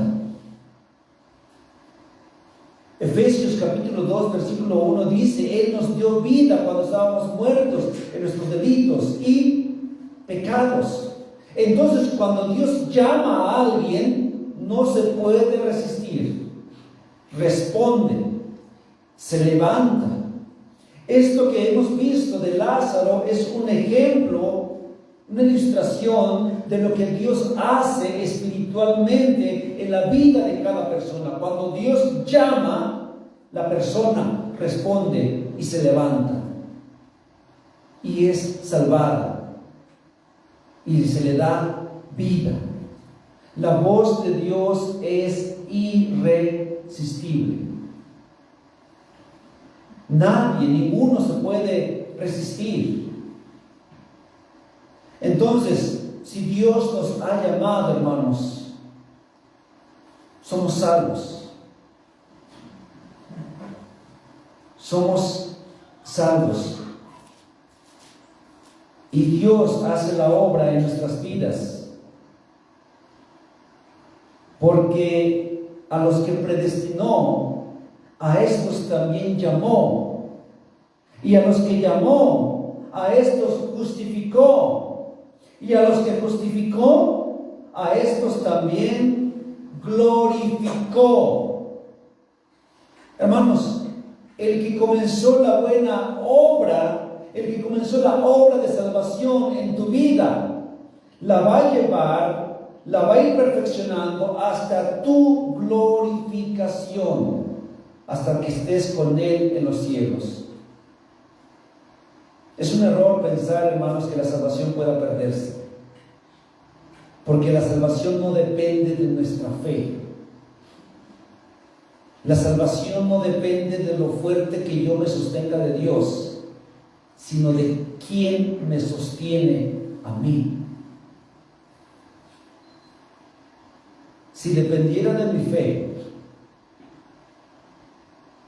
Efesios capítulo 2, versículo 1 dice, Él nos dio vida cuando estábamos muertos en nuestros delitos y pecados. Entonces, cuando Dios llama a alguien, no se puede resistir. Responde, se levanta. Esto que hemos visto de Lázaro es un ejemplo, una ilustración de lo que Dios hace espiritualmente en la vida de cada persona. Cuando Dios llama, la persona responde y se levanta y es salvada y se le da vida. La voz de Dios es irresistible. Nadie, ninguno se puede resistir. Entonces, si Dios nos ha llamado, hermanos, somos salvos. Somos salvos. Y Dios hace la obra en nuestras vidas. Porque a los que predestinó, a estos también llamó. Y a los que llamó, a estos justificó. Y a los que justificó, a estos también glorificó. Hermanos, el que comenzó la buena obra, el que comenzó la obra de salvación en tu vida, la va a llevar, la va a ir perfeccionando hasta tu glorificación, hasta que estés con Él en los cielos. Es un error pensar, hermanos, que la salvación pueda perderse, porque la salvación no depende de nuestra fe. La salvación no depende de lo fuerte que yo me sostenga de Dios, sino de quién me sostiene a mí. Si dependiera de mi fe,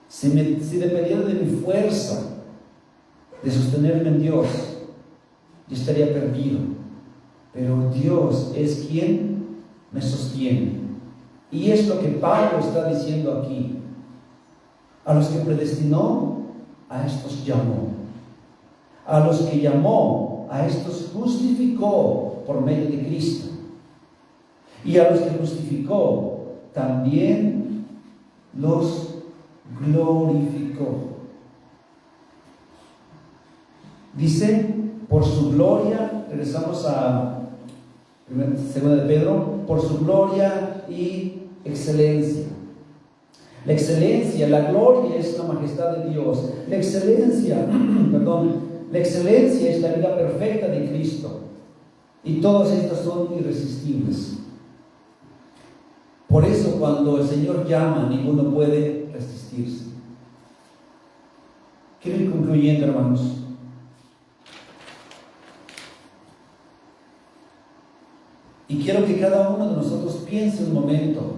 si dependiera de mi fuerza de sostenerme en Dios, yo estaría perdido. Pero Dios es quien me sostiene. Y es lo que Pablo está diciendo aquí. A los que predestinó, a estos llamó. A los que llamó, a estos justificó por medio de Cristo. Y a los que justificó, también los glorificó. Dice, por su gloria, regresamos a 2 de Pedro, por su gloria y excelencia. La excelencia, la gloria es la majestad de Dios. La excelencia, la excelencia es la vida perfecta de Cristo. Y todas estas son irresistibles. Por eso cuando el Señor llama, ninguno puede resistirse. Quiero ir concluyendo, hermanos. Y quiero que cada uno de nosotros piense un momento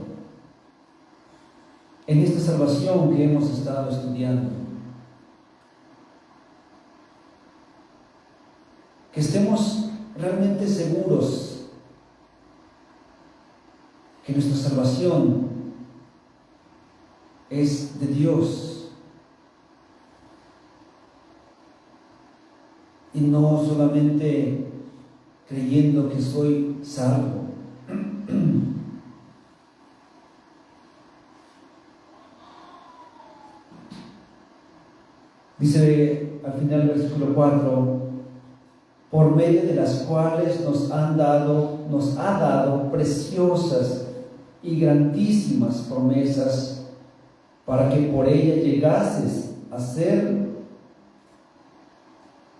en esta salvación que hemos estado estudiando. Que estemos realmente seguros que nuestra salvación es de Dios. Y no solamente creyendo que soy salvo. Dice al final del versículo 4, por medio de las cuales nos ha dado preciosas y grandísimas promesas, para que por ella llegases a ser.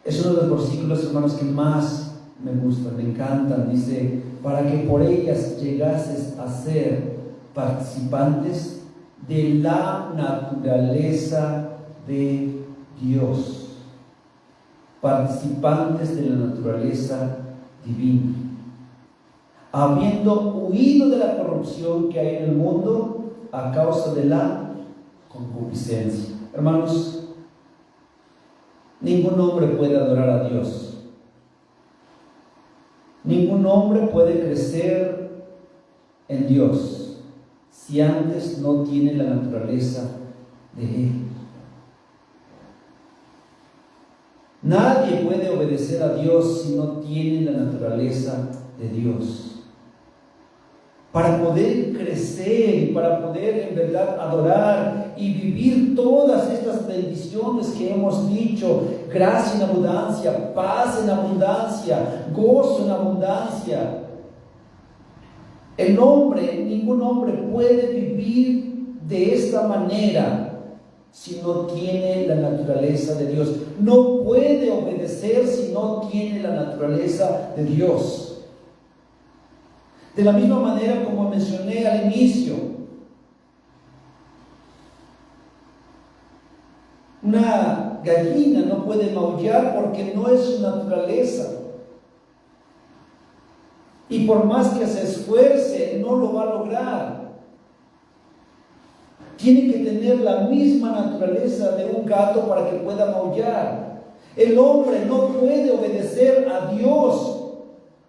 Es uno de los versículos, hermanos, que más me gustan, me encantan. Dice, para que por ellas llegases a ser participantes de la naturaleza de Dios, participantes de la naturaleza divina, habiendo huido de la corrupción que hay en el mundo a causa de la concupiscencia. Hermanos, ningún hombre puede adorar a Dios. Ningún hombre puede crecer en Dios si antes no tiene la naturaleza de Él. Nadie puede obedecer a Dios si no tiene la naturaleza de Dios. Para poder crecer y para poder en verdad adorar y vivir todas estas bendiciones que hemos dicho, gracia en abundancia, paz en abundancia, gozo en abundancia. Ningún hombre puede vivir de esta manera si no tiene la naturaleza de Dios. No puede obedecer si no tiene la naturaleza de Dios. De la misma manera como mencioné al inicio, una gallina no puede maullar porque no es su naturaleza. Y por más que se esfuerce, no lo va a lograr. Tiene que tener la misma naturaleza de un gato para que pueda maullar. El hombre no puede obedecer a Dios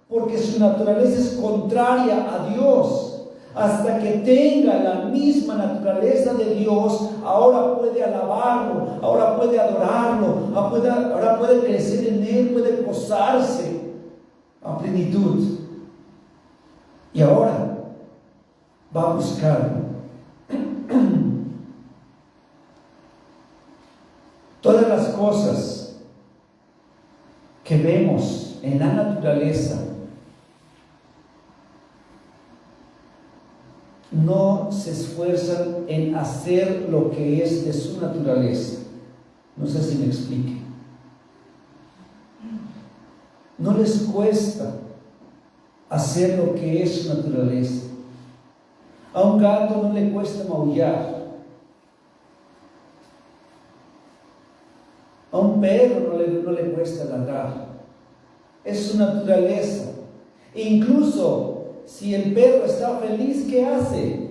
porque su naturaleza es contraria a Dios. Hasta que tenga la misma naturaleza de Dios, ahora puede alabarlo, ahora puede adorarlo, ahora puede crecer en Él, puede gozarse a plenitud. Y ahora va a buscarlo. Todas las cosas que vemos en la naturaleza no se esfuerzan en hacer lo que es de su naturaleza. No sé si me explique. No les cuesta hacer lo que es su naturaleza. A un gato no le cuesta maullar. A un perro no le cuesta ladrar. Es su naturaleza. E incluso si el perro está feliz, ¿qué hace?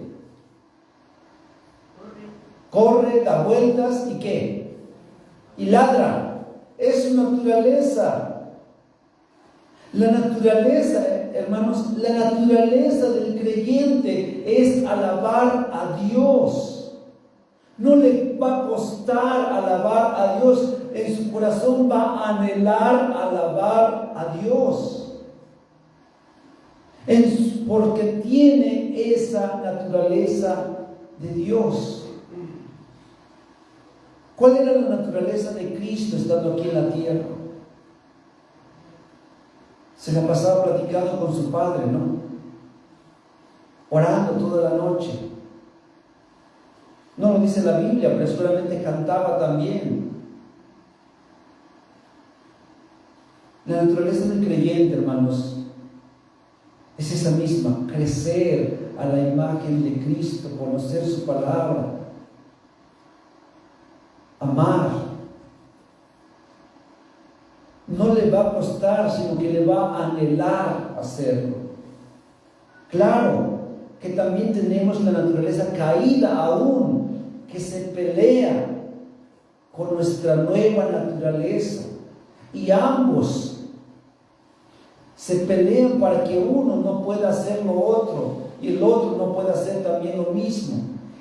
Corre, da vueltas y ¿qué? Y ladra. Es su naturaleza. La naturaleza, hermanos, la naturaleza del creyente es alabar a Dios. No le va a costar alabar a Dios. En su corazón va a anhelar alabar a Dios. Porque tiene esa naturaleza de Dios. ¿Cuál era la naturaleza de Cristo estando aquí en la tierra? Se la pasaba platicando con su Padre, ¿no? Orando toda la noche. No lo dice la Biblia, pero seguramente cantaba también. La naturaleza del creyente, hermanos, es esa misma: crecer a la imagen de Cristo, conocer su palabra, amar. No le va a costar, sino que le va a anhelar hacerlo. Claro que también tenemos la naturaleza caída aún, que se pelea con nuestra nueva naturaleza, y ambos se pelean para que uno no pueda hacer lo otro y el otro no pueda hacer también lo mismo.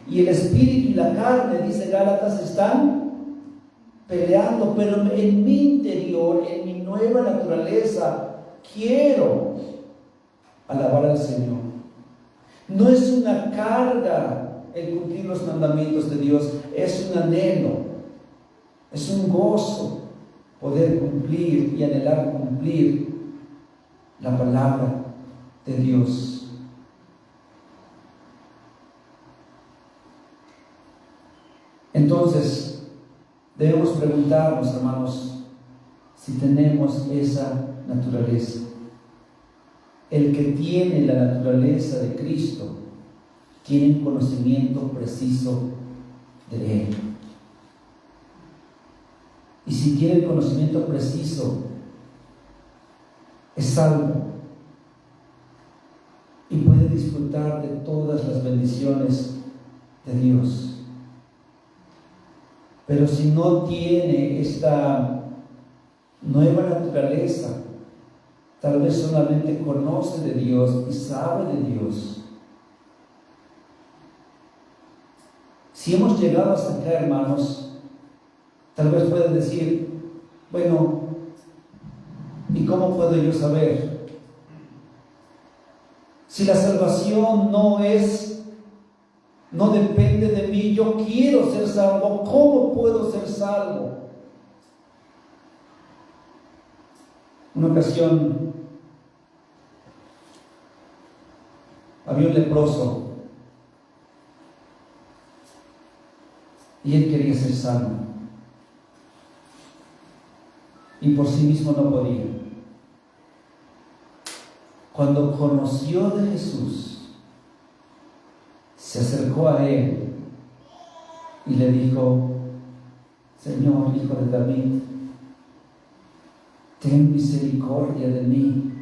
Y el espíritu y la carne, dice Gálatas, están peleando, pero en mi interior, en mi nueva naturaleza, quiero alabar al Señor. No es una carga el cumplir los mandamientos de Dios, es un anhelo, es un gozo poder cumplir y anhelar cumplir la palabra de Dios. Entonces, debemos preguntarnos, hermanos, si tenemos esa naturaleza. El que tiene la naturaleza de Cristo tiene un conocimiento preciso de Él. Y si tiene el conocimiento preciso, es salvo y puede disfrutar de todas las bendiciones de Dios. Pero si no tiene esta nueva naturaleza, tal vez solamente conoce de Dios y sabe de Dios. Si hemos llegado hasta acá, hermanos, tal vez puedan decir: Bueno, ¿y cómo puedo yo saber? Si la salvación no depende de mí, yo quiero ser salvo, ¿cómo puedo ser salvo? Una ocasión había un leproso y él quería ser sano y por sí mismo no podía. Cuando conoció de Jesús, se acercó a él y le dijo: Señor, Hijo de David, ten misericordia de mí.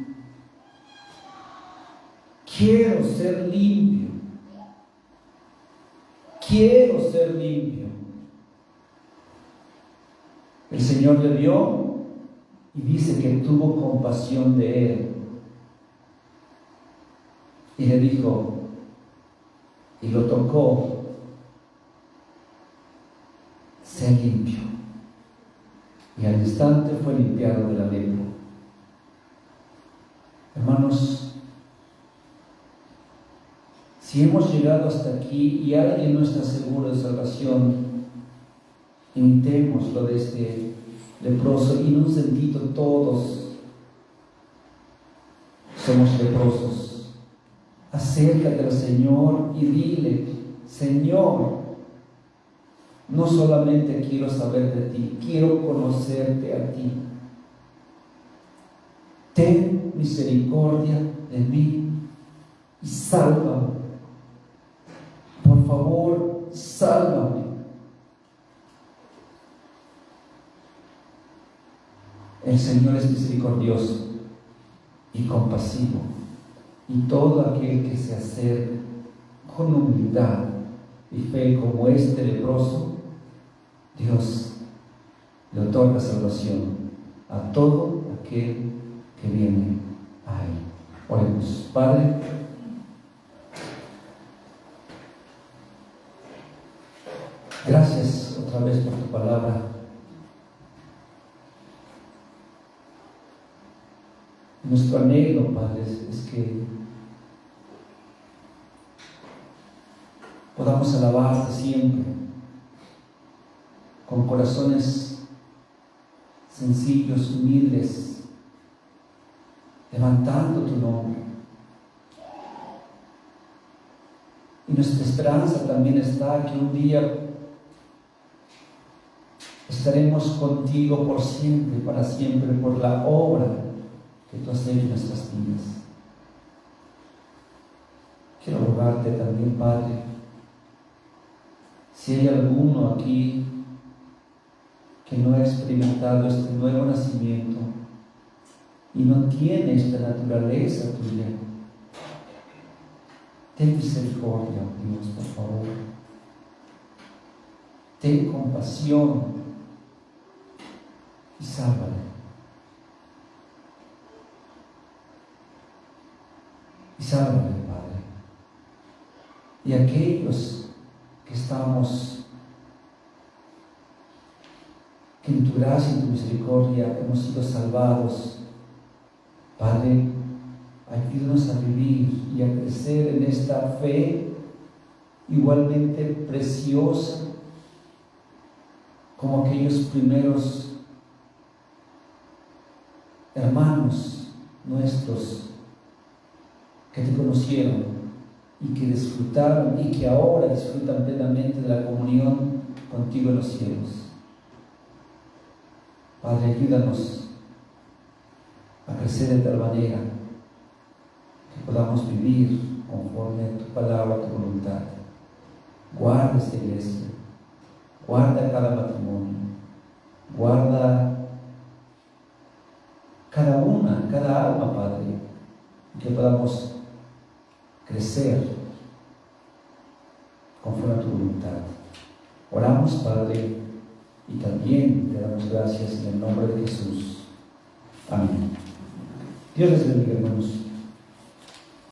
Quiero ser limpio. Quiero ser limpio. El Señor le vio y dice que tuvo compasión de él. Y le dijo, y lo tocó: sé limpio. Y al instante fue limpiado de la lepra. Hermanos, si hemos llegado hasta aquí y alguien no está seguro de salvación, imitemos lo de este leproso, y en un sentido todos somos leprosos. Acércate al Señor y dile: Señor, no solamente quiero saber de ti, quiero conocerte a ti. Ten misericordia de mí y sálvame. Por favor, sálvame. El Señor es misericordioso y compasivo, y todo aquel que se acerque con humildad y fe como este leproso, Dios le otorga salvación a todo aquel que viene a Él. Oremos. Padre, gracias otra vez por tu palabra. Nuestro anhelo, Padre, es que podamos alabarte siempre con corazones sencillos, humildes, levantando tu nombre. Y nuestra esperanza también está que un día estaremos contigo por siempre, para siempre, por la obra que tú has hecho en nuestras vidas. Quiero rogarte también, Padre, si hay alguno aquí que no ha experimentado este nuevo nacimiento y no tiene esta naturaleza tuya, ten misericordia, Dios, por favor. Ten compasión y sálvale. Y sálvale, Padre. Y aquellos que estamos, que en tu gracia y en tu misericordia hemos sido salvados, Padre, ayúdanos a vivir y a crecer en esta fe igualmente preciosa como aquellos primeros hermanos nuestros que te conocieron y que disfrutaron y que ahora disfrutan plenamente de la comunión contigo en los cielos. Padre, ayúdanos a crecer de tal manera que podamos vivir conforme a tu palabra, a tu voluntad. Guarda esta iglesia, guarda cada matrimonio, guarda cada una, cada alma, Padre, y que podamos crecer conforme a tu voluntad. Oramos, Padre, y también te damos gracias en el nombre de Jesús. Amén. Dios les bendiga, hermanos.